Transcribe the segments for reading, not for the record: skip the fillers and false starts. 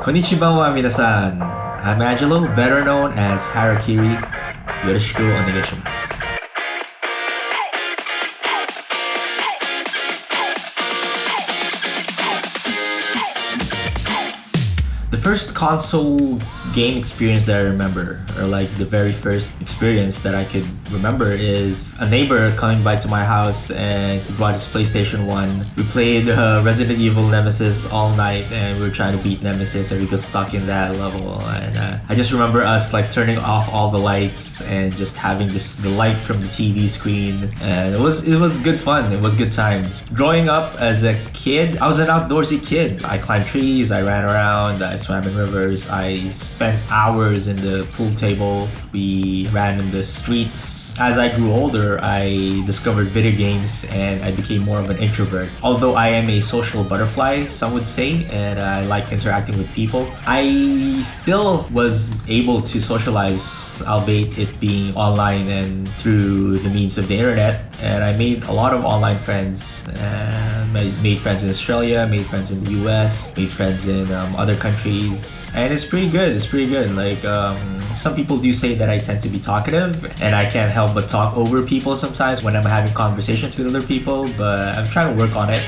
Konnichiwa wa minasan. I'm Angelo, better known as Harakeeri. Yoroshiku onegaishimasu. The first console game experience that I remember, or like the very first experience that I could remember, is a neighbor coming by to my house and he brought his PlayStation 1. We played Resident Evil Nemesis all night and we were trying to beat Nemesis and we got stuck in that level. And I just remember us like turning off all the lights and just having the light from the TV screen. And it was good fun. It was good times. Growing up as a kid, I was an outdoorsy kid. I climbed trees, I ran around, I swam in rivers, I spent hours in the pool table, we ran in the streets. As I grew older, I discovered video games and I became more of an introvert. Although I am a social butterfly, some would say, and I like interacting with people, I still was able to socialize, albeit it being online and through the means of the internet. And I made a lot of online friends. I made friends in Australia, made friends in the US, made friends in other countries. And it's pretty good. It's pretty good. Like some people do say that I tend to be talkative and I can't help but talk over people sometimes when I'm having conversations with other people, but I'm trying to work on it.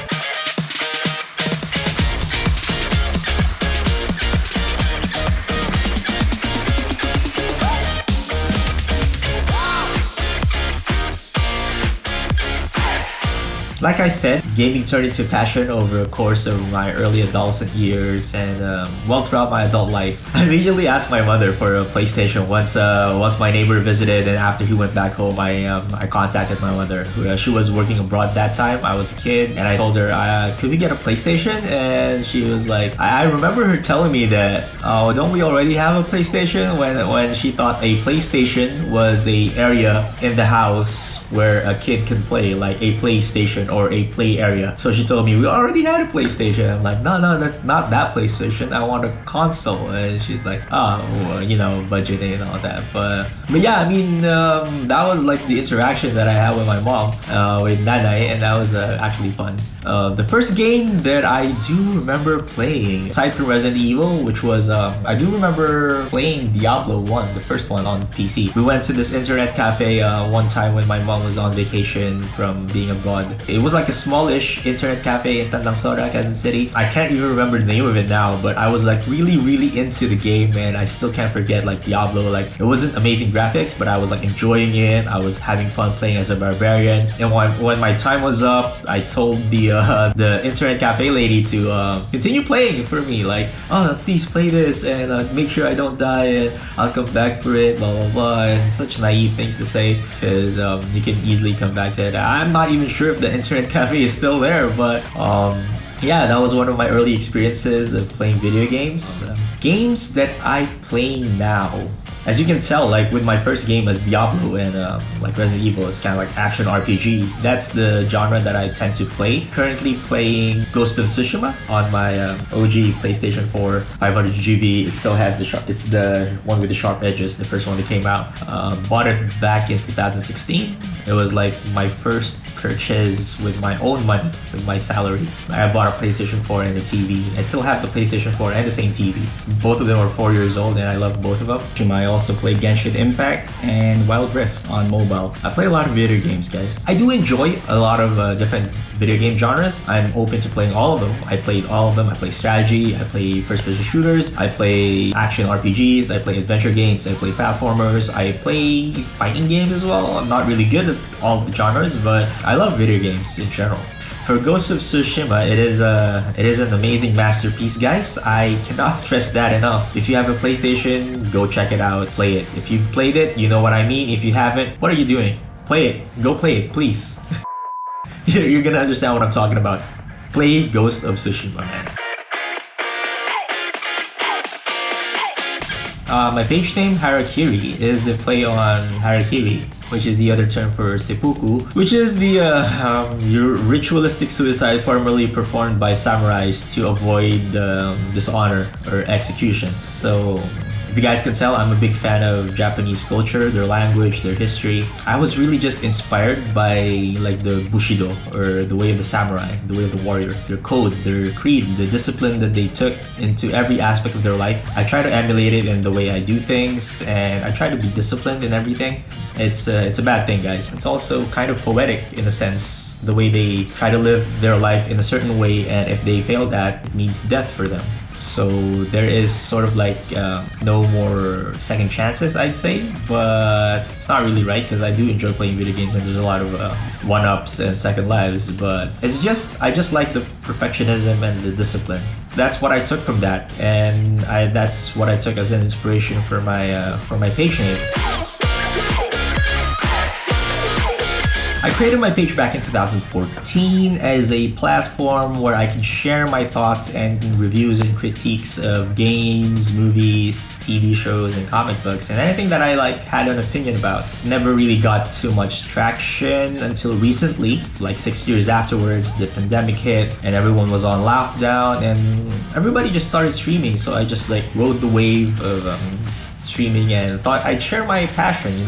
Like I said, gaming turned into a passion over the course of my early adolescent years and well throughout my adult life. I immediately asked my mother for a PlayStation once my neighbor visited, and after he went back home, I contacted my mother. She was working abroad that time. I was a kid and I told her, could we get a PlayStation? And she was like, I remember her telling me that, oh, don't we already have a PlayStation? When she thought a PlayStation was a area in the house where a kid can play, like a PlayStation or a play area. So she told me we already had a PlayStation. I'm like, no, that's not that PlayStation. I want a console. And she's like, oh, well, you know, budgeting and all that. But yeah, I mean, that was like the interaction that I had with my mom, with Nanay, and that was actually fun. The first game that I do remember playing, aside from Resident Evil, which was, I do remember playing Diablo 1, the first one on PC. We went to this internet cafe one time when my mom was on vacation from being abroad. It was like a smallish internet cafe in Tandang Sora, Quezon City. I can't even remember the name of it now, but I was like really into the game, and I still can't forget like Diablo. Like it wasn't amazing graphics, but I was like enjoying it. I was having fun playing as a barbarian. And when my time was up, I told the internet cafe lady to continue playing for me. Like, oh, please play this and make sure I don't die, and I'll come back for it, blah blah blah. And such naive things to say, because you can easily come back to it. I'm not even sure if the internet cafe is still there, but yeah, that was one of my early experiences of playing video games. Games that I play now, as you can tell, like with my first game as Diablo and like Resident Evil, it's kind of like action RPGs. That's the genre that I tend to play. Currently playing Ghost of Tsushima on my OG PlayStation 4 500GB. It still has it's the one with the sharp edges, the first one that came out. Bought it back in 2016. It was like my first purchase with my own money, with my salary. I bought a PlayStation 4 and a TV. I still have the PlayStation 4 and the same TV. Both of them are 4 years old and I love both of them. I also play Genshin Impact and Wild Rift on mobile. I play a lot of video games, guys. I do enjoy a lot of different video game genres. I'm open to playing all of them. I played all of them. I play strategy, I play first-person shooters, I play action RPGs, I play adventure games, I play platformers, I play fighting games as well. I'm not really good at all of the genres, but I love video games in general. For Ghost of Tsushima, it is an amazing masterpiece, guys. I cannot stress that enough. If you have a PlayStation, go check it out, play it. If you've played it, you know what I mean. If you haven't, what are you doing? Play it. Go play it, please. You're gonna understand what I'm talking about. Play Ghost of Tsushima, man. My page name, Harakeeri, is a play on Harakeeri, which is the other term for seppuku, which is the ritualistic suicide formerly performed by samurais to avoid dishonor or execution. So If you guys can tell, I'm a big fan of Japanese culture, their language, their history. I was really just inspired by like the Bushido, or the way of the samurai, the way of the warrior, their code, their creed, the discipline that they took into every aspect of their life. I try to emulate it in the way I do things, and I try to be disciplined in everything. It's a bad thing, guys. It's also kind of poetic in a sense, the way they try to live their life in a certain way, and if they fail that, it means death for them. So there is sort of like no more second chances, I'd say, but it's not really right because I do enjoy playing video games and there's a lot of one-ups and second lives, but I just like the perfectionism and the discipline. That's what I took from that, and that's what I took as an inspiration for my page name. I created my page back in 2014 as a platform where I can share my thoughts and reviews and critiques of games, movies, TV shows, and comic books, and anything that I had an opinion about. Never really got too much traction until recently, like 6 years afterwards. The pandemic hit and everyone was on lockdown and everybody just started streaming, so I just rode the wave of streaming and thought I'd share my passion,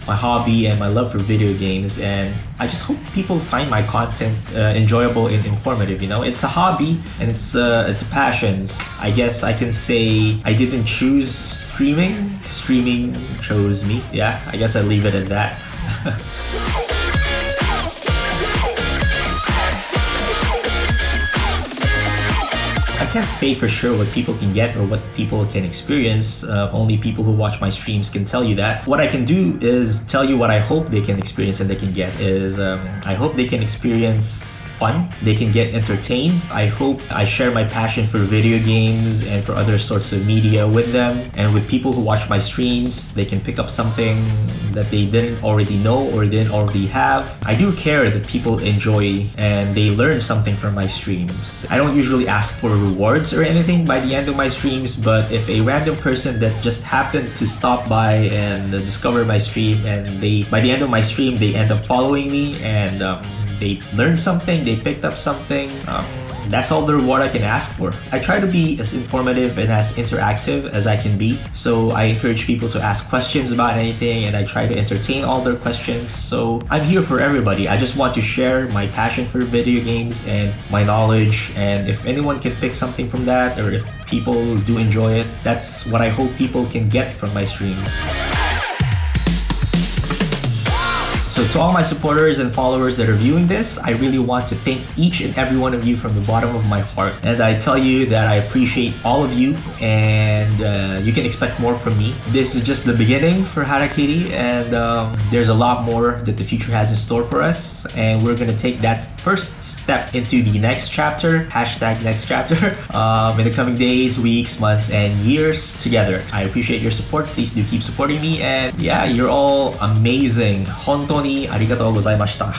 my hobby and my love for video games, and I just hope people find my content enjoyable and informative. It's a hobby and it's a passion. I guess I can say I didn't choose streaming chose me. Yeah, I guess I'll leave it at that. I can't say for sure what people can get or what people can experience. Only people who watch my streams can tell you that. What I can do is tell you what I hope they can experience and they can get is I hope they can experience fun, they can get entertained. I hope I share my passion for video games and for other sorts of media with them, and with people who watch my streams, they can pick up something that they didn't already know or didn't already have. I do care that people enjoy and they learn something from my streams. I don't usually ask for rewards or anything by the end of my streams, but if a random person that just happened to stop by and discover my stream, and by the end of my stream they end up following me and they learned something, they picked up something, that's all the reward I can ask for. I try to be as informative and as interactive as I can be, so I encourage people to ask questions about anything and I try to entertain all their questions. So I'm here for everybody. I just want to share my passion for video games and my knowledge, and if anyone can pick something from that, or if people do enjoy it, that's what I hope people can get from my streams. So to all my supporters and followers that are viewing this, I really want to thank each and every one of you from the bottom of my heart. And I tell you that I appreciate all of you, and you can expect more from me. This is just the beginning for Harakeeri, and there's a lot more that the future has in store for us. And we're gonna take that first step into the next chapter, #next chapter, in the coming days, weeks, months, and years together. I appreciate your support. Please do keep supporting me, and yeah, you're all amazing. Hontoni arigatou gozaimashita.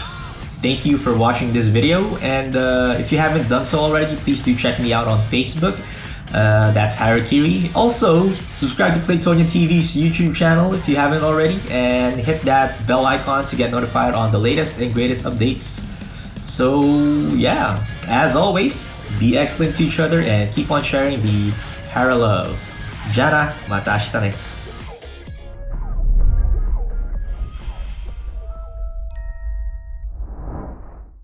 Thank you for watching this video, and if you haven't done so already, please do check me out on Facebook. That's Harakeeri. Also, subscribe to Playtonia TV's YouTube channel if you haven't already, and hit that bell icon to get notified on the latest and greatest updates. So yeah, as always, be excellent to each other and keep on sharing the Hara love. Jana, mata ashita ne.